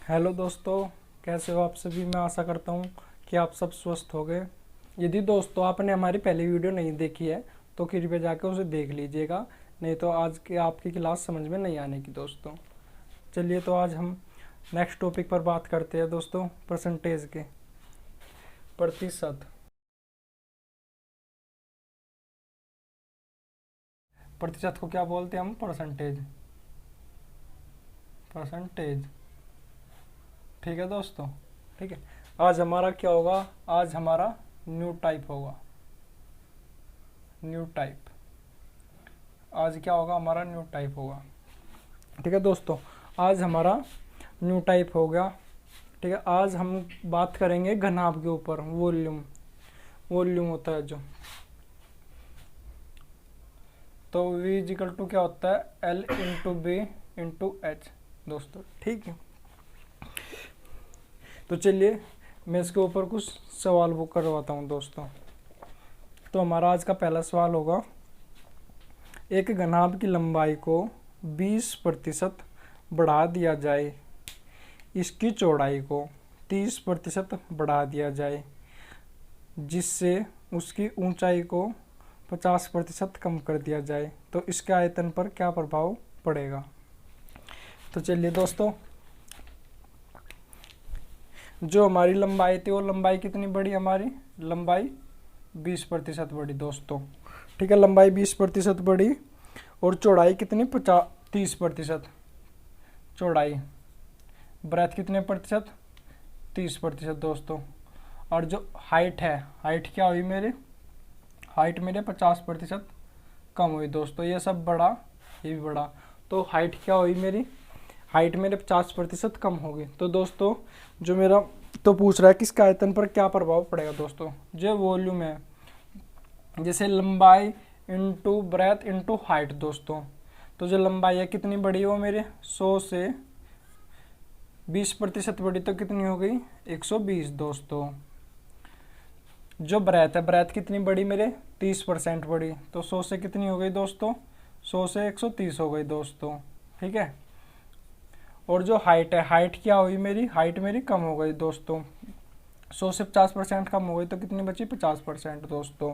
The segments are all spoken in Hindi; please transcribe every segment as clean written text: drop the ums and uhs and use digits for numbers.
हेलो दोस्तों, कैसे हो आप सभी। मैं आशा करता हूँ कि आप सब स्वस्थ हो गए। यदि दोस्तों आपने हमारी पहली वीडियो नहीं देखी है तो कृपया जाकर उसे देख लीजिएगा, नहीं तो आज की आपकी क्लास समझ में नहीं आने की दोस्तों। चलिए तो आज हम नेक्स्ट टॉपिक पर बात करते हैं दोस्तों, परसेंटेज के। प्रतिशत। प्रतिशत को क्या बोलते हैं हम? परसेंटेज। परसेंटेज। ठीक है दोस्तों। ठीक है, आज हमारा क्या होगा? आज हमारा न्यू टाइप होगा। New type. आज क्या होगा? हमारा न्यू टाइप होगा। ठीक है दोस्तों, आज हमारा न्यू टाइप हो गया। ठीक है, आज हम बात करेंगे घनाभ के ऊपर। वॉल्यूम। वॉल्यूम होता है जो, तो V इजिकल टू क्या होता है? L into B into H दोस्तों। ठीक है, तो चलिए मैं इसके ऊपर कुछ सवाल वो करवाता हूँ दोस्तों। तो हमारा आज का पहला सवाल होगा, एक घनाभ की लंबाई को 20% बढ़ा दिया जाए, इसकी चौड़ाई को 30% बढ़ा दिया जाए, जिससे उसकी ऊंचाई को 50% कम कर दिया जाए, तो इसके आयतन पर क्या प्रभाव पड़ेगा? तो चलिए दोस्तों, जो हमारी लंबाई थी वो लंबाई कितनी बढ़ी? हमारी लंबाई 20% बढ़ी दोस्तों। ठीक है, लंबाई 20% बढ़ी और चौड़ाई कितनी? 30%। चौड़ाई। ब्रेथ कितने प्रतिशत? 30% दोस्तों। और जो हाइट है, हाइट क्या हुई मेरी? हाइट मेरे 50% कम हुई दोस्तों। ये सब बढ़ा, ये भी बढ़ा, तो हाइट क्या हुई मेरी? हाइट मेरे 50% कम हो गई। तो दोस्तों जो मेरा तो पूछ रहा है कि इसका आयतन पर क्या प्रभाव पड़ेगा दोस्तों। जो वॉल्यूम है, जैसे लंबाई इंटू ब्रेथ इंटू हाइट दोस्तों, तो जो लंबाई है कितनी बढ़ी? वो मेरे 100 से 20% बढ़ी, तो कितनी हो गई? 120 दोस्तों। जो ब्रेथ है, ब्रेथ कितनी बढ़ी मेरे? 30% बढ़ी, तो 100 से कितनी हो गई दोस्तों? 100 से 130 हो गई दोस्तों। ठीक है, और जो हाइट है, हाइट क्या हुई मेरी? हाइट मेरी कम हो गई दोस्तों। 100 से 50% कम हो गई, तो कितनी बची? 50% दोस्तों।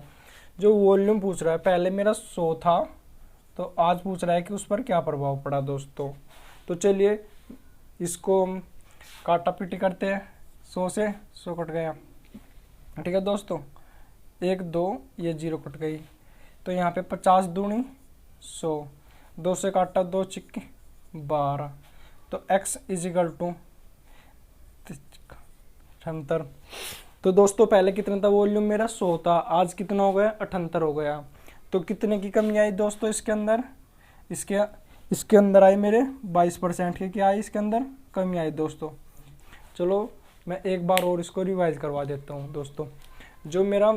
जो वॉल्यूम पूछ रहा है, पहले मेरा 100 था, तो आज पूछ रहा है कि उस पर क्या प्रभाव पड़ा दोस्तों। तो चलिए इसको हम काटा पीटी करते हैं। 100 से 100 कट गया। ठीक है दोस्तों, 1 2 ये 0 कट गई, तो यहाँ पे 50 दूनी 100, 2 से काटा 2 चिक्के 12, तो x इजिकल टू 78। तो दोस्तों पहले कितना था वॉल्यूम मेरा? 100 था, आज कितना हो गया? 78 हो गया। तो कितने की कमी आई दोस्तों इसके अंदर? इसके अंदर आई मेरे 22% की क्या आई? इसके अंदर कमी आई दोस्तों। चलो मैं एक बार और इसको रिवाइज करवा देता हूँ दोस्तों। जो मेरा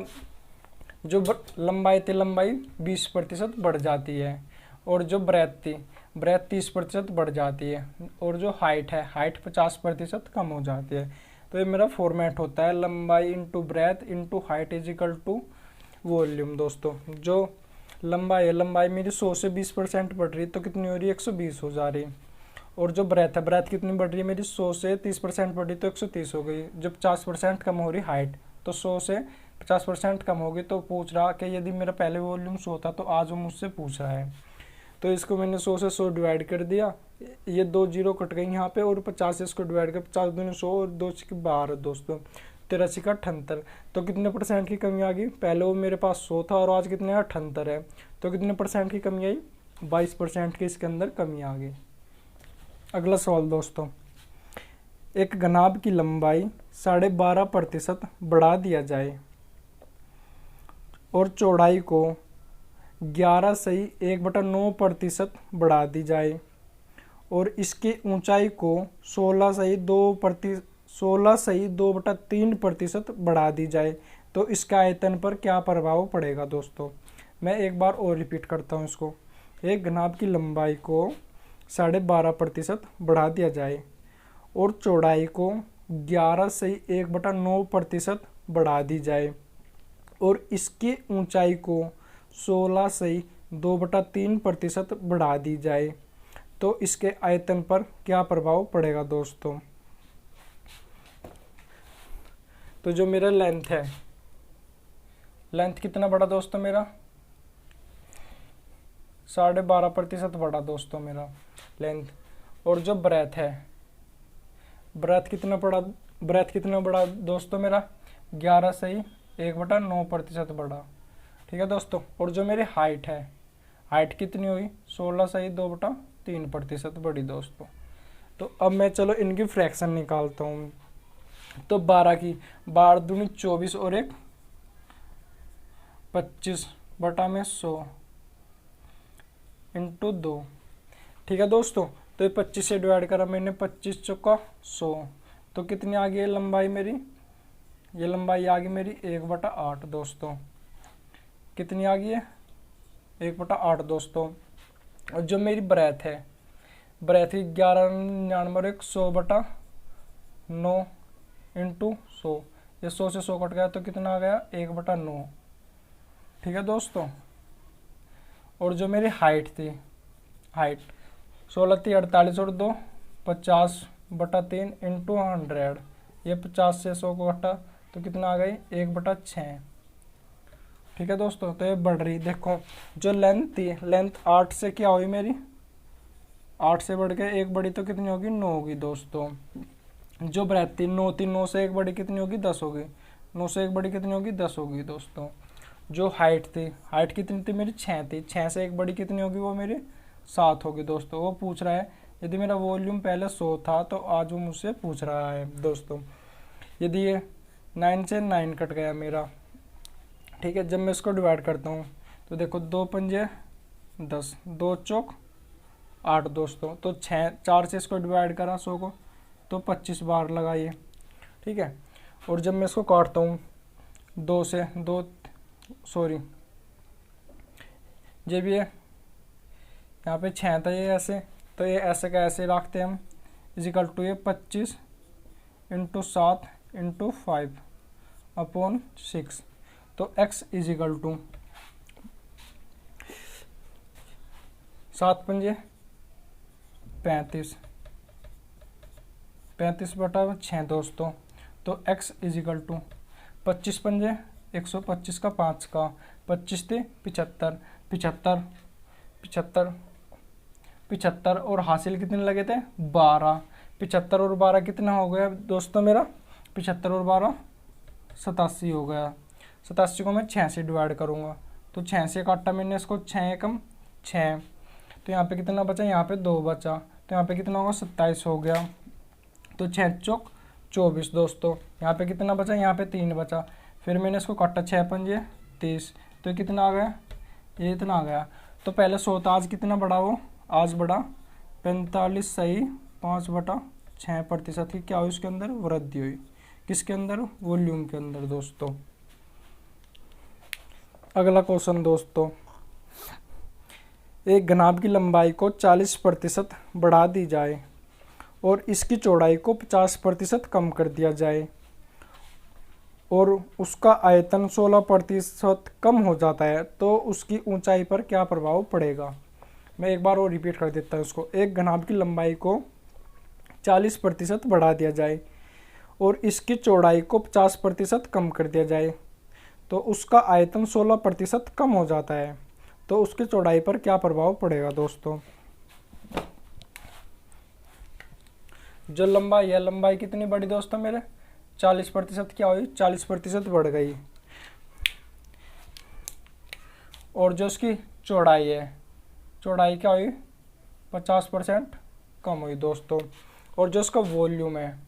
जो लंबाई थी, लंबाई 20% बढ़ जाती है, और जो ब्रेथ थी, ब्रेथ 30% बढ़ जाती है, और जो हाइट है, हाइट 50% कम हो जाती है। तो ये मेरा फॉर्मेट होता है लंबाई into breadth into height is equal to volume दोस्तों। जो लंबाई है, लंबाई मेरी 100 से 20% बढ़ रही है, तो कितनी हो रही है? 120 हो जा रही है। और जो ब्रेथ है, ब्रेथ कितनी बढ़ रही है मेरी? 100 से 30% बढ़ रही, तो 130 हो गई। जब 50% कम हो रही हाइट, तो 100 से 50% कम होगी। तो पूछ रहा कि यदि मेरा पहले वॉल्यूम 100 था, तो आज वो मुझसे पूछ रहा है, तो इसको मैंने 100 से 100 डिवाइड कर दिया, ये 2 जीरो कट गई यहाँ पे, और 50 से इसको डिवाइड कर, 50 दूनी 100 और 2 12 दोस्तों, 83 का 78। तो कितने परसेंट की कमी आ गई? पहले वो मेरे पास 100 था और आज कितने? 78 है, तो कितने परसेंट की कमी आई? 22% की इसके अंदर कमी आ गई। अगला सवाल दोस्तों, एक घनाभ की लंबाई 12.5% बढ़ा दिया जाए और चौड़ाई को 11.1/9% बढ़ा दी जाए, और इसकी ऊंचाई को 16.2/3% बढ़ा दी जाए, तो इसका आयतन पर क्या प्रभाव पड़ेगा दोस्तों? मैं एक बार और रिपीट करता हूँ इसको। एक घनाभ की लंबाई को 12.5% बढ़ा दिया जाए और चौड़ाई को 11.1/9% बढ़ा दी जाए, और इसकी ऊंचाई को 16.2/3% बढ़ा दी जाए, तो इसके आयतन पर क्या प्रभाव पड़ेगा दोस्तों? तो जो मेरा लेंथ है, लेंथ कितना बढ़ा दोस्तों मेरा, 12.5% बढ़ा दोस्तों मेरा लेंथ। और जो ब्रेथ है, ब्रेथ कितना बढ़ा दोस्तों मेरा, 11.1/9% बढ़ा। ठीक है दोस्तों। और जो मेरी हाइट है, हाइट कितनी हुई, 16.2/3% बढ़ी दोस्तों। तो अब मैं चलो इनकी फ्रैक्शन निकालता हूँ। तो 12 की 12 दूनी 24 और 1 25 बटा में 100 इंटू 2। ठीक है दोस्तों। तो ये 25 से डिवाइड करा मैंने, 25 चौका 100। तो कितनी आ गई है लंबाई मेरी, ये लंबाई आ गई मेरी 1/8 दोस्तों। कितनी आ गई है, 1/8 दोस्तों। और जो मेरी ब्रेथ है, ब्रेथ की 1199 100/9 इंटू 100। ये 100 से 100 कट गया तो कितना आ गया, 1/9। ठीक है दोस्तों। और जो मेरी हाइट थी, हाइट 16 थी 48 और 2 50/3 इंटू 100। ये 50 से 100 को घटा तो कितना आ गई, 1/6। ठीक है दोस्तों। तो ये बढ़ रही, देखो जो लेंथ थी, लेंथ 8 से क्या हुई मेरी, 8 से बढ़ के 1 बढ़ी तो कितनी होगी, 9 होगी दोस्तों। जो ब्रेथ थी 9 थी, 9 से 1 बढ़ी कितनी होगी, 10 होगी। 9 से 1 बढ़ी कितनी होगी, 10 होगी दोस्तों। जो हाइट थी, हाइट कितनी थी मेरी, 6 थी, 6 से 1 बढ़ी कितनी होगी, वो मेरी 7 होगी दोस्तों। वो पूछ रहा है यदि मेरा वॉल्यूम पहले 100 था तो आज वो मुझसे पूछ रहा है दोस्तों। यदि ये 9 से 9 कट गया मेरा, ठीक है। जब मैं इसको डिवाइड करता हूँ तो देखो 2 पंजे 10, 2 चौक 8 दोस्तों। तो 4 से इसको डिवाइड करा 100 को तो 25 बार लगाइए। ठीक है। और जब मैं इसको काटता हूँ 2 से 2 सॉरी जब ये यहाँ पे 6 था, ये ऐसे, तो ये ऐसे का ऐसे रखते हैं हम, इजिकल टू ये 25 इंटू 7 इंटू 5/6। तो x इजिकल टू 7 पंजे 35, 35/6 दोस्तों। तो x इजिकल टू 25 पंजे 125 का 5 का 25 थे 75, 75 75 75 और हासिल कितने लगे थे, 12। 75 और 12 कितना हो गया दोस्तों मेरा, 75 और 12 87 हो गया। 87 को मैं 6 से डिवाइड करूँगा तो 6 से काटा मैंने इसको, 6 एकम 6। तो यहाँ पे कितना बचा, यहाँ पे 2 बचा, तो यहाँ पे कितना होगा, 27 हो गया। तो 6 चौक 24 दोस्तों। यहाँ पे कितना बचा, यहाँ पे 3 बचा। फिर मैंने इसको काटा, 6 पंजे 30, तो कितना आ गया, ये इतना आ गया। तो पहले 100 था, आज कितना बढ़ा वो, आज बढ़ा 45 सही 5/6% की क्या हुई, उसके अंदर वृद्धि हुई। किसके अंदर, वॉल्यूम के अंदर दोस्तों। अगला क्वेश्चन दोस्तों, एक घनाभ की लंबाई को 40% बढ़ा दी जाए और इसकी चौड़ाई को 50% कम कर दिया जाए और उसका आयतन 16% कम हो जाता है, तो उसकी ऊंचाई पर क्या प्रभाव पड़ेगा। मैं एक बार और रिपीट कर देता हूँ इसको। एक घनाभ की लंबाई को 40% बढ़ा दिया जाए और इसकी चौड़ाई को 50% कम कर दिया जाए तो उसका आयतन 16% कम हो जाता है, तो उसकी चौड़ाई पर क्या प्रभाव पड़ेगा दोस्तों। जो लंबाई है, लंबाई कितनी बढ़ी दोस्तों मेरे, 40% क्या हुई, 40% बढ़ गई। और जो उसकी चौड़ाई है, चौड़ाई क्या हुई, 50% कम हुई दोस्तों। और जो उसका वॉल्यूम है,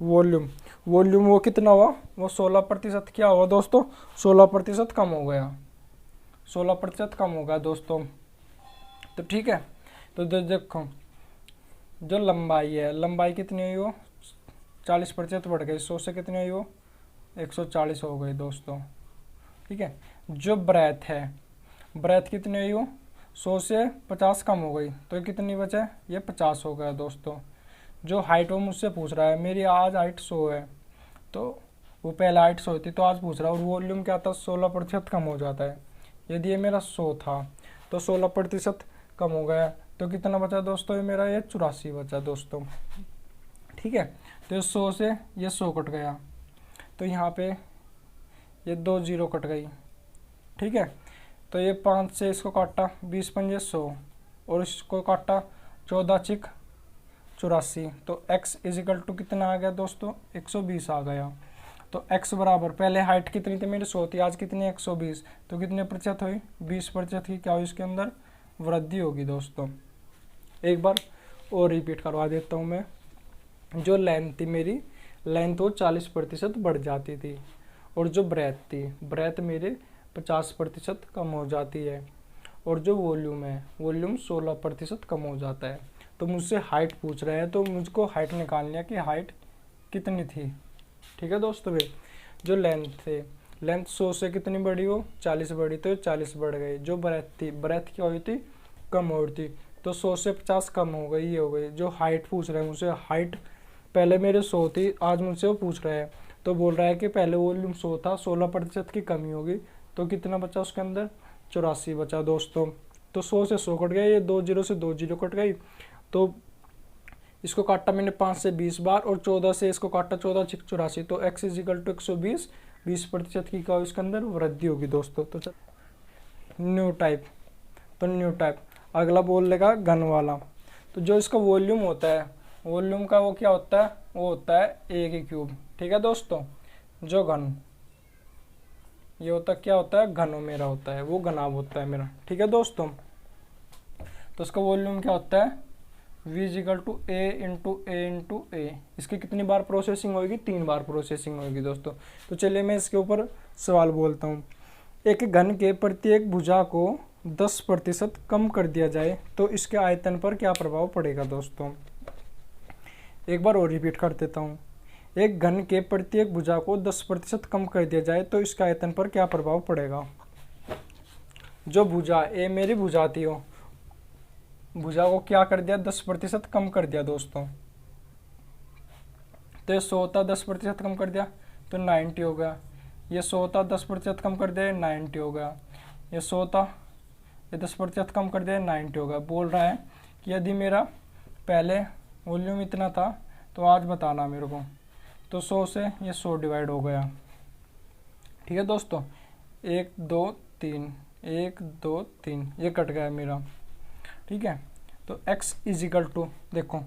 वॉल्यूम वो कितना हुआ, वो 16% क्या हुआ दोस्तों, 16% कम हो गया, 16% कम हो गया दोस्तों। तो ठीक है। तो देखो जो लंबाई है, लंबाई कितनी हुई, वो 40% बढ़ गई, 100 से कितनी हुई, वो 140 हो गई दोस्तों। ठीक है। जो ब्रेथ है, ब्रेथ कितनी हुई, वो 100 से 50 कम हो गई, तो ये कितनी बचे, ये 50 हो गया दोस्तों। जो हाइट वो मुझसे पूछ रहा है, मेरी आज हाइट 100 है, तो वो पहले हाइट 100 थी तो आज पूछ रहा है। और वॉल्यूम क्या था, 16% कम हो जाता है। यदि ये मेरा 100 था तो 16% कम हो गया, तो कितना बचा दोस्तों, ये मेरा ये 84 बचा दोस्तों। ठीक है। तो 100 से ये 100 कट गया, तो यहाँ पे ये 2 जीरो कट गई, ठीक है। तो ये 5 से इसको काटा, 20 पंजे 100, और इसको काटा 14 चिक 84, तो x इजिकल टू कितना आ गया दोस्तों, 120 आ गया। तो x बराबर, पहले हाइट कितनी थी मेरी 100 थी, आज कितनी 120, तो कितने प्रतिशत हुई, 20% की क्या हुई, इसके अंदर वृद्धि होगी दोस्तों। एक बार और रिपीट करवा देता हूँ मैं। जो लेंथ थी मेरी, लेंथ वो 40% बढ़ जाती थी, और जो ब्रेथ थी, ब्रेथ मेरे 50% कम हो जाती है, और जो वॉल्यूम है, वॉल्यूम 16% कम हो जाता है। तो मुझसे हाइट पूछ रहे हैं, तो मुझको हाइट निकालनी है कि हाइट कितनी थी, ठीक है दोस्तों। भाई जो लेंथ थे, लेंथ 100 से कितनी बढ़ी, हो 40 बढ़ी, तो 40 बढ़ गई। जो ब्रेथ थी, ब्रेथ क्या हुई थी, कम हो रही थी, तो 100 से 50 कम हो गई, ये हो गई। जो हाइट पूछ रहे हैं मुझसे, हाइट पहले मेरे 100 थी, आज मुझसे वो पूछ रहे हैं, तो बोल रहा है कि पहले वॉल्यूम 100 था, 16% की कमी होगी, तो कितना बचा उसके अंदर, 84 बचा दोस्तों। तो 100 से 100 कट गया, ये 2 जीरो से 2 जीरो कट गई, तो इसको काटा मैंने 5 से 20 बार, और 14 से इसको काटा 14 चिक 84, तो x इजिकल टू 120, 20% की क्या इसके अंदर वृद्धि होगी दोस्तों। तो न्यू टाइप, तो न्यू टाइप अगला बोल लेगा घन वाला। तो जो इसका वॉल्यूम होता है, वॉल्यूम का वो क्या होता है, वो होता है a की क्यूब, ठीक है दोस्तों। जो घन ये होता क्या होता है, घनों मेरा होता है, वो घनाभ होता है मेरा, ठीक है दोस्तों। तो इसका वॉल्यूम क्या होता है, v is equal to A into A. इसकी कितनी बार प्रोसेसिंग होगी, 3 बार प्रोसेसिंग होगी दोस्तों। तो चलिए मैं इसके ऊपर सवाल बोलता हूँ। एक घन के प्रत्येक भुजा को 10% कम कर दिया जाए तो इसके आयतन पर क्या प्रभाव पड़ेगा दोस्तों। एक बार और रिपीट कर देता हूँ। एक घन के प्रत्येक भुजा को 10% कम कर दिया जाए तो इसके आयतन पर क्या प्रभाव पड़ेगा। जो भुजा ए मेरी भुजा थी, हो भुजा को क्या कर दिया, 10% कम कर दिया दोस्तों। तो ये 100 था, 10% कम कर दिया तो 90 हो गया। ये 100 था, 10% कम कर दिया 90 हो गया। ये 100 था, ये 10% कम कर दिया 90 हो गया। बोल रहा है कि यदि मेरा पहले वॉल्यूम इतना था तो आज बताना मेरे को। तो 100 से ये 100 डिवाइड हो गया, ठीक है दोस्तों। 1 2 3 1 2 3 ये कट गया मेरा, ठीक है। तो x इजिकल टू देखो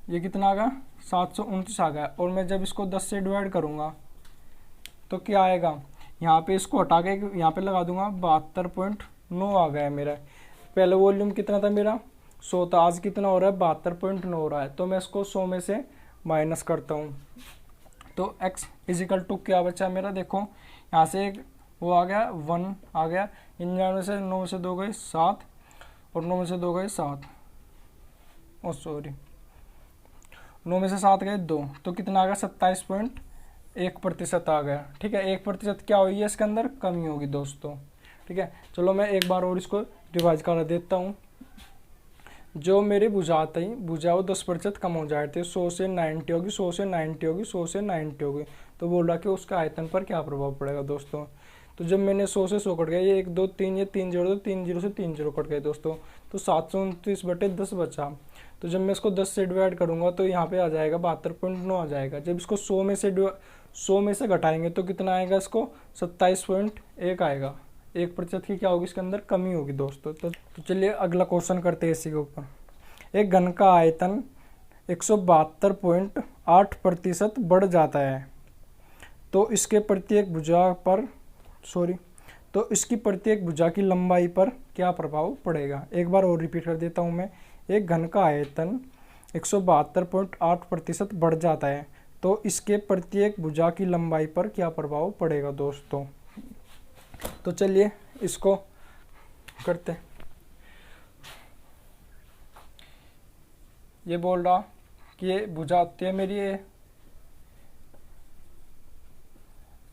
ये कितना आ गया, 729 आ गया। और मैं जब इसको 10 से डिवाइड करूँगा तो क्या आएगा, यहाँ पे इसको हटा के यहाँ पे लगा दूंगा, 72.9 आ गया मेरा। पहले वॉल्यूम कितना था मेरा, 100 था, आज कितना हो रहा है, 72.9 हो रहा है। तो मैं इसको 100 में से माइनस करता हूँ। तो x इजिकल टू क्या बचा मेरा, देखो यहाँ से एक वो आ गया 1 आ गया, 99 से 9 से 2 गए 7, और 9 में से 2 गए 7, ओ सॉरी 9 में से 7 गए 2, तो कितना आ गया 27.1% आ गया, ठीक है। 1% क्या हुई है इसके अंदर, कमी होगी दोस्तों, ठीक है। चलो मैं एक बार और इसको रिवाइज करा देता हूँ। जो मेरी भुजा थी, भुजा वो 10% कम हो जाती है, 100 से 90 होगी, 100 से 90 होगी, 100 से 90 होगी। तो बोल रहा कि उसका आयतन पर क्या प्रभाव पड़ेगा दोस्तों। तो जब मैंने 100 से 100 कट गया, ये 1 2 3 ये 3 जोड़ दो, 3 जीरो से 3 जीरो कट गए दोस्तों। तो 729/10 बचा। तो जब मैं इसको 10 से डिवाइड करूँगा तो यहाँ पे आ जाएगा 72.9 आ जाएगा। जब इसको 100 में से घटाएंगे तो कितना आएगा, इसको 27.1 आएगा। 1% की क्या होगी इसके अंदर, कमी होगी दोस्तों। तो चलिए अगला क्वेश्चन करते हैं इसी के ऊपर। एक घन का आयतन 172.8% बढ़ जाता है तो इसकी प्रत्येक भुजा की लंबाई पर क्या प्रभाव पड़ेगा। एक बार और रिपीट कर देता हूँ मैं। एक घन का आयतन 172.8% बढ़ जाता है तो इसके प्रत्येक भुजा की लंबाई पर क्या प्रभाव पड़ेगा दोस्तों। तो चलिए इसको करते हैं। ये बोल रहा कि ये भुजा होती है मेरी ये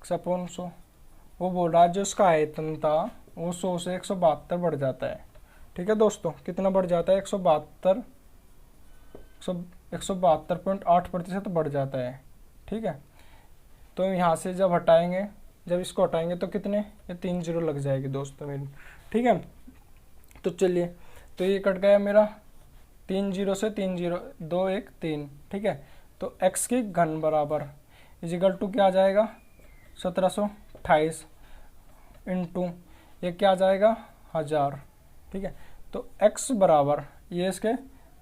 100, वो बोल रहा है जो इसका आयतन था वो 100 से 172 बढ़ जाता है, ठीक है दोस्तों। कितना बढ़ जाता है, 172.8% बढ़ जाता है, ठीक है। तो यहाँ से जब इसको हटाएंगे तो कितने, ये 3 जीरो लग जाएगी दोस्तों मेरी, ठीक है। तो चलिए, तो ये कट गया मेरा 3 जीरो से 3 जीरो 2 1 3, ठीक है। तो x की घन बराबर इजिकल टू क्या आ जाएगा 1728 इंटू ये क्या आ जाएगा 1000। ठीक है, तो x बराबर ये इसके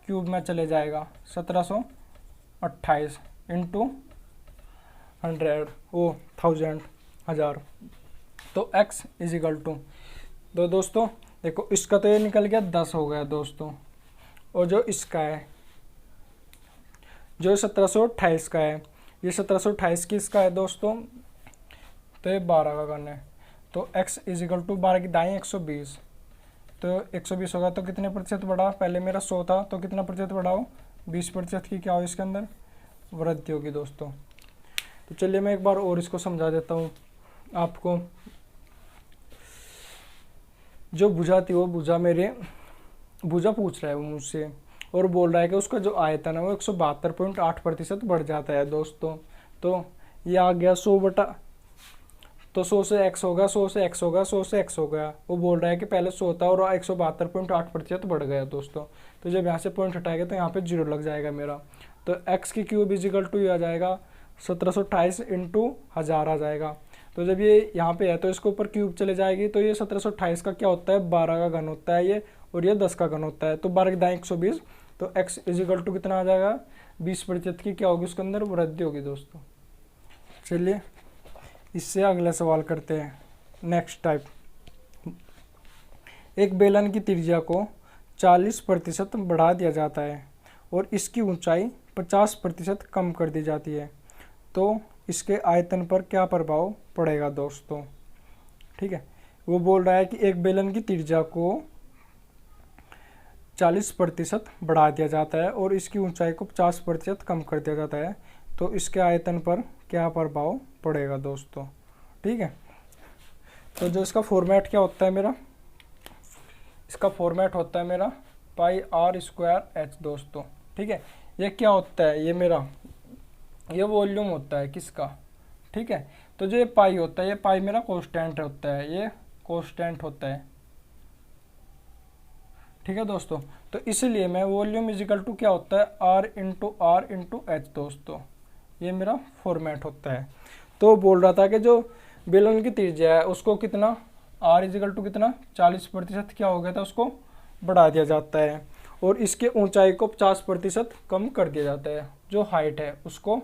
क्यूब में चले जाएगा 1728 इंटू 100 ओ 1000। तो x इजिकल टू, तो दोस्तों देखो इसका तो ये निकल गया 10 हो गया दोस्तों, और जो इसका है जो 1728 का है, ये 1728 की इसका है दोस्तों, तो ये 12 का करना है। तो x इजिकल टू 12 की दाएँ 120, तो 120 होगा। तो कितने प्रतिशत बढ़ा, पहले मेरा 100 था तो कितना प्रतिशत बढ़ाओ 20% की क्या हो इसके अंदर वृद्धि होगी दोस्तों। तो चलिए मैं एक बार और इसको समझा देता हूँ आपको। जो भुजा थी वो भुजा भुजा पूछ रहा है वो मुझसे और बोल रहा है कि उसका जो आयतन है वो 172.8% बढ़ जाता है दोस्तों। तो ये आ गया 100 बटा, तो 100 से x होगा, 100 से x होगा, 100 से x हो गया। वो बोल रहा है कि पहले 100 था और 172.8% बढ़ गया दोस्तों। तो जब यहाँ से पॉइंट हटाएगा तो यहाँ पे 0 लग जाएगा मेरा। तो x की क्यूब इजिकल टू आ जाएगा 1728 इंटू 1000 आ जाएगा। तो जब ये यहाँ पे है तो इसके ऊपर क्यूब चले जाएगी, तो ये 1728 का क्या होता है 12 का घन होता है ये, और ये 10 का घन होता है। तो 12 की दाएँ 120, तो x इजिकल टू कितना आ जाएगा 20% की क्या होगी उसके अंदर वृद्धि होगी दोस्तों। चलिए इससे अगला सवाल करते हैं। नेक्स्ट टाइप, एक बेलन की त्रिज्या को 40% बढ़ा दिया जाता है और इसकी ऊंचाई 50% कम कर दी जाती है, तो इसके आयतन पर क्या प्रभाव पड़ेगा दोस्तों। ठीक है, वो बोल रहा है कि एक बेलन की त्रिज्या को 40% बढ़ा दिया जाता है और इसकी ऊंचाई को 50% कम कर दिया जाता है, तो इसके आयतन पर क्या प्रभाव पड़ेगा दोस्तों। ठीक है, तो जो इसका फॉर्मेट क्या होता है मेरा, इसका फॉर्मेट होता है मेरा पाई आर स्क्वायर एच दोस्तों। ठीक है, ये क्या होता है, ये मेरा ये वॉल्यूम होता है किसका। ठीक है, तो जो ये पाई होता है, ये पाई मेरा कांस्टेंट होता है, ये कांस्टेंट होता है। ठीक है दोस्तों, तो इसलिए मैं वॉल्यूम इजिकल टू क्या होता है आर इंटू एच दोस्तों, ये मेरा फॉर्मेट होता है। तो बोल रहा था कि जो बेलन की त्रिज्या है उसको कितना आर इजिकल टू कितना 40% क्या हो गया था उसको बढ़ा दिया जाता है और इसके ऊंचाई को 50% कम कर दिया जाता है। जो हाइट है उसको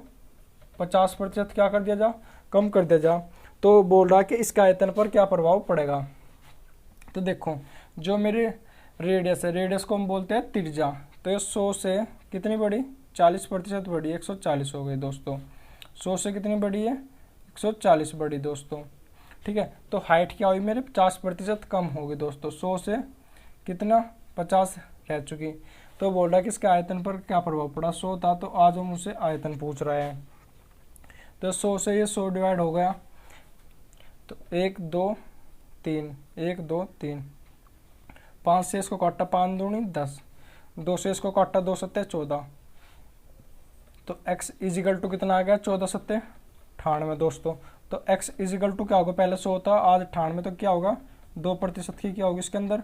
50% क्या कर दिया जा कम कर दिया जा। तो बोल रहा कि इसका आयतन पर क्या प्रभाव पड़ेगा। तो देखो जो मेरी रेडियस है, रेडियस को हम बोलते हैं त्रिज्या, तो ये 100 से कितनी बढ़ी 40% बढ़ी, 140 हो गई दोस्तों। 100 से कितनी बढ़ी है 140 बढ़ी दोस्तों। ठीक है, तो हाइट क्या हुई मेरे 50% कम होगी दोस्तों, 100 से कितना 50 रह चुकी। तो बोल रहा है कि इसके आयतन पर क्या प्रभाव पड़ा, 100 था तो आज वो मुझसे आयतन पूछ रहा है। तो 100 से ये 100 डिवाइड हो गया, तो 1 2 3 1 2 3, 5 से इसको काटा 5 दूनी 10, 2 से इसको काटा 2 सत्ते 14, तो x इजिकल टू कितना आ गया 14 सत्ते 98 दोस्तों। तो x इजिकल टू क्या होगा, पहले 100 था आज 98, तो क्या होगा 2% की क्या होगी इसके अंदर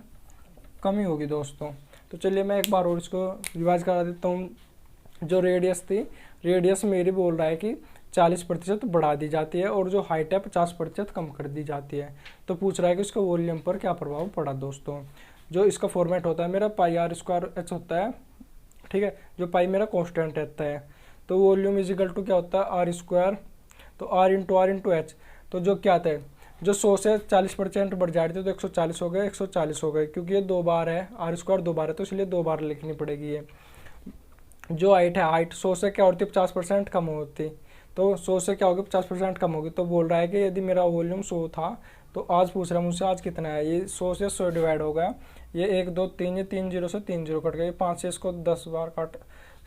कमी होगी दोस्तों। तो चलिए मैं एक बार और इसको रिवाइज करा देता हूँ। जो रेडियस थी, रेडियस मेरी बोल रहा है कि 40% बढ़ा दी जाती है और जो हाइट है 50% कम कर दी जाती है। तो पूछ रहा है कि इसका वॉल्यूम पर क्या प्रभाव पड़ा दोस्तों। जो इसका फॉर्मेट होता है मेरा पाई आर स्क्वायर एच होता है। ठीक है, जो पाई मेरा कांस्टेंट रहता है, तो वॉल्यूम इजिकल टू क्या होता है आर स्क्वायर, तो आर इंटू एच। तो जो क्या आता है, जो 100 से 40% बढ़ जा रही थी तो 140 हो गए, 140 हो गए, क्योंकि ये 2 बार है, आर स्क्वायर 2 बार है तो इसलिए 2 बार लिखनी पड़ेगी ये। जो हाइट है, हाइट 100 से क्या होती है 50% कम होती, तो 100 से क्या होगी 50% कम होगी। तो बोल रहा है कि यदि मेरा वॉल्यूम 100 था तो आज पूछ रहा है मुझसे आज कितना है। ये 100 से 100 डिवाइड हो गया, ये 1 2 3, ये 3 0 से 3 0 कट गया, ये 5 से इसको 10 बार काट,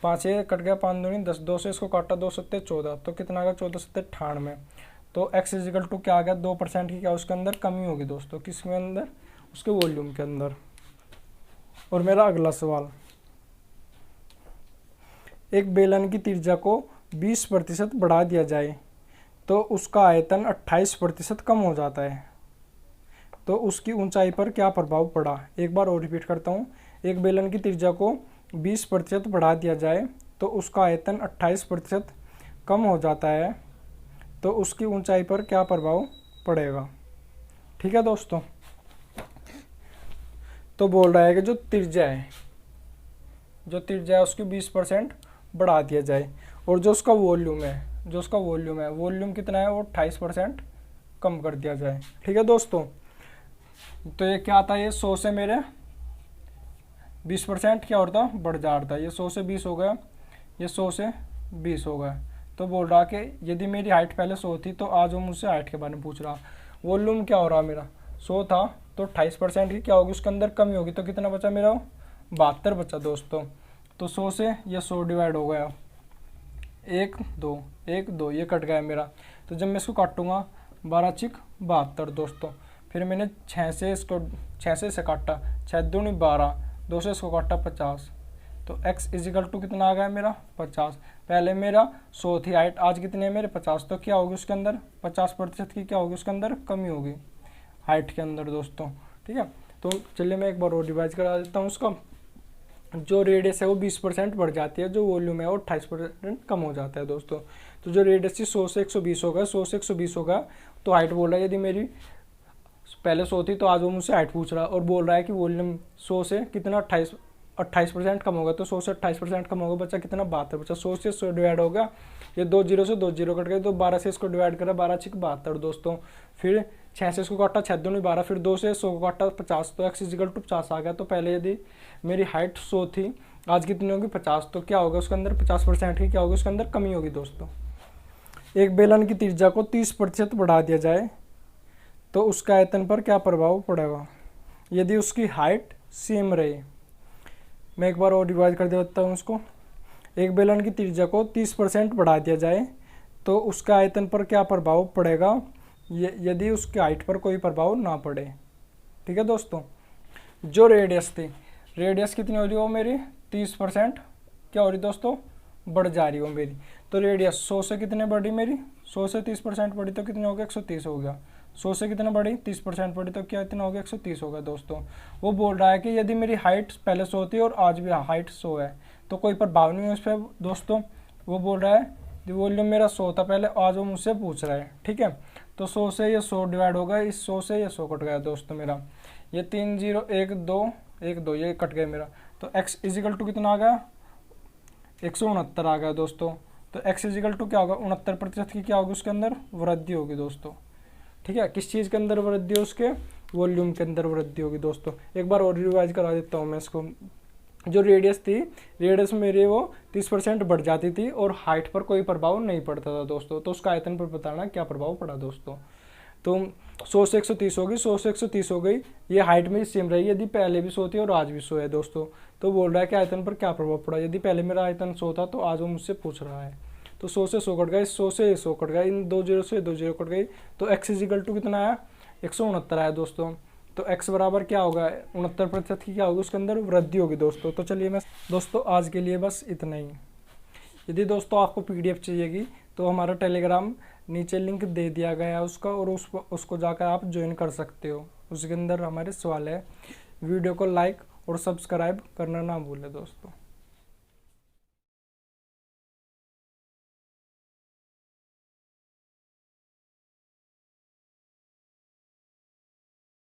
5 से कट गया 5 दूनी 10, 2 से इसको काटा 2 सत्ते 14, तो कितना आ गया 14 सत्ते 98। तो x इजिकल टू क्या आ गया 2% की क्या उसके अंदर कमी होगी दोस्तों, किसके अंदर उसके वॉल्यूम के अंदर। और मेरा अगला सवाल, एक बेलन की त्रिज्या को 20% बढ़ा दिया जाए तो उसका आयतन 28% कम हो जाता है, तो उसकी ऊंचाई पर क्या प्रभाव पड़ा। एक बार और रिपीट करता हूँ, एक बेलन की त्रिज्या को 20% बढ़ा दिया जाए तो उसका आयतन 28% कम हो जाता है, तो उसकी ऊंचाई पर क्या प्रभाव पड़ेगा। ठीक है दोस्तों, तो बोल रहा है कि जो त्रिज्या है उसकी 20% बढ़ा दिया जाए, और जो उसका वॉल्यूम है वॉल्यूम कितना है वो 28% कम कर दिया जाए। ठीक है दोस्तों, तो ये क्या आता है, ये 100 से मेरे 20% क्या होता बढ़ जाता है। ये 100 से 20 हो गया, ये 100 से 20 हो गया। तो बोल रहा कि यदि मेरी हाइट पहले 100 थी तो आज वो मुझसे हाइट के बारे में पूछ रहा। वॉल्यूम क्या हो रहा मेरा 100 था, तो 28% की क्या होगी उसके अंदर कमी होगी, तो कितना बचा मेरा 72 बचा दोस्तों। तो 100 से ये 100 डिवाइड हो गया, 1 2 ये कट गया मेरा। तो जब मैं इसको काटूंगा 12 चिक 72 दोस्तों। फिर मैंने 6 से इसे काटा, 6 दूनी 12, 2 से इसको काटा 50। तो x इजिकल टू कितना आ गया मेरा 50। पहले मेरा 100 थी हाइट, आज कितने है मेरे 50। तो क्या होगी उसके अंदर 50% की क्या होगी उसके अंदर कमी होगी हाइट के अंदर दोस्तों। ठीक है, तो चलिए मैं एक बार और रिवाइज करा देता हूँ। उसका जो रेडियस है वो 20% बढ़ जाती है, जो वॉल्यूम है वो 28% कम हो जाता है दोस्तों। तो जो रेडियस थी 100 से 120 होगा, 100 से 120 होगा, तो हाइट बोल रहा है यदि मेरी पहले 100 थी तो आज वो मुझसे हाइट पूछ रहा है, और बोल रहा है कि वॉल्यूम 100 से कितना 28% कम होगा। तो 100 से 28% कम होगा, बच्चा कितना 72 बचा। 100 से 100 डिवाइड होगा, ये 2 जीरो से 2 जीरो कट गए, तो 12 से इसको डिवाइड करा, 12 6 72 दोस्तों। फिर 6 से इसको काटा, 6 दूनी 12, फिर 2 से 100 को काटा 50। तो x इजिकल टू 50 आ गया। तो पहले यदि मेरी हाइट 100 थी, आज कितनी होगी 50, तो क्या होगा उसके अंदर 50% की क्या होगी उसके अंदर कमी होगी दोस्तों। एक बेलन की त्रिज्या को 30% बढ़ा दिया जाए तो उसका आयतन पर क्या प्रभाव पड़ेगा यदि उसकी हाइट सेम रहे। मैं एक बार और रिवाइज कर देता हूँ उसको। एक बेलन की त्रिज्या को 30% बढ़ा दिया जाए तो उसका आयतन पर क्या प्रभाव पड़ेगा यदि उसकी हाइट पर कोई प्रभाव ना पड़े। ठीक है दोस्तों, जो रेडियस थी, रेडियस कितनी हो रही हो मेरी 30% क्या हो रही दोस्तों बढ़ जा रही हो मेरी। तो रेडियस 100 से कितने बढ़ी मेरी, 100 से 30% बढ़ी तो कितने हो गया 130 हो गया। 100 से कितना बढ़ी 30% बढ़ी तो क्या इतना हो गया 130 होगा दोस्तों। वो बोल रहा है कि यदि मेरी हाइट पहले 100 थी और आज भी हाइट 100 है तो कोई प्रभाव नहीं है उस पर दोस्तों। वो बोल रहा है वॉल्यूम मेरा 100 था पहले, आज वो मुझसे पूछ रहा है। ठीक है, तो 100 से ये 100 डिवाइड होगा, इस 100 से ये 100 कट गया दोस्तों मेरा। ये 3 0 1 2 ये कट गया मेरा। तो x इजिकल टू कितना आ गया 169 आ गया दोस्तों। तो x इजिकल टू क्या होगा 69% की क्या होगी उसके अंदर वृद्धि होगी दोस्तों। ठीक है, किस चीज़ के अंदर वृद्धि है उसके वॉल्यूम के अंदर वृद्धि होगी दोस्तों। एक बार और रिवाइज करा देता हूँ मैं इसको। जो रेडियस थी, रेडियस मेरे वो 30% बढ़ जाती थी और हाइट पर कोई प्रभाव नहीं पड़ता था दोस्तों। तो उसका आयतन पर बताना क्या प्रभाव पड़ा दोस्तों। तो 100 से 130 होगी, 100 से 130 हो गई, ये हाइट में सेम रही यदि पहले भी 100 थी और आज भी 100 है दोस्तों। तो बोल रहा है कि आयतन पर क्या प्रभाव पड़ा, यदि पहले मेरा आयतन 100 था तो आज वो मुझसे पूछ रहा है। तो 100 से 100 कट गया, 100 से 100 कट गया, इन 2 जीरो से 2 जीरो कट गई। तो x इजिकल टू कितना आया 169 आया दोस्तों। तो x बराबर क्या होगा 69% की क्या होगी उसके अंदर वृद्धि होगी दोस्तों। तो चलिए मैं दोस्तों आज के लिए बस इतना ही। यदि दोस्तों आपको PDF चाहिएगी तो हमारा टेलीग्राम नीचे लिंक दे दिया गया है उसका, और उसको जाकर आप ज्वाइन कर सकते हो। उसके अंदर हमारे सवाल है। वीडियो को लाइक और सब्सक्राइब करना ना भूलें दोस्तों।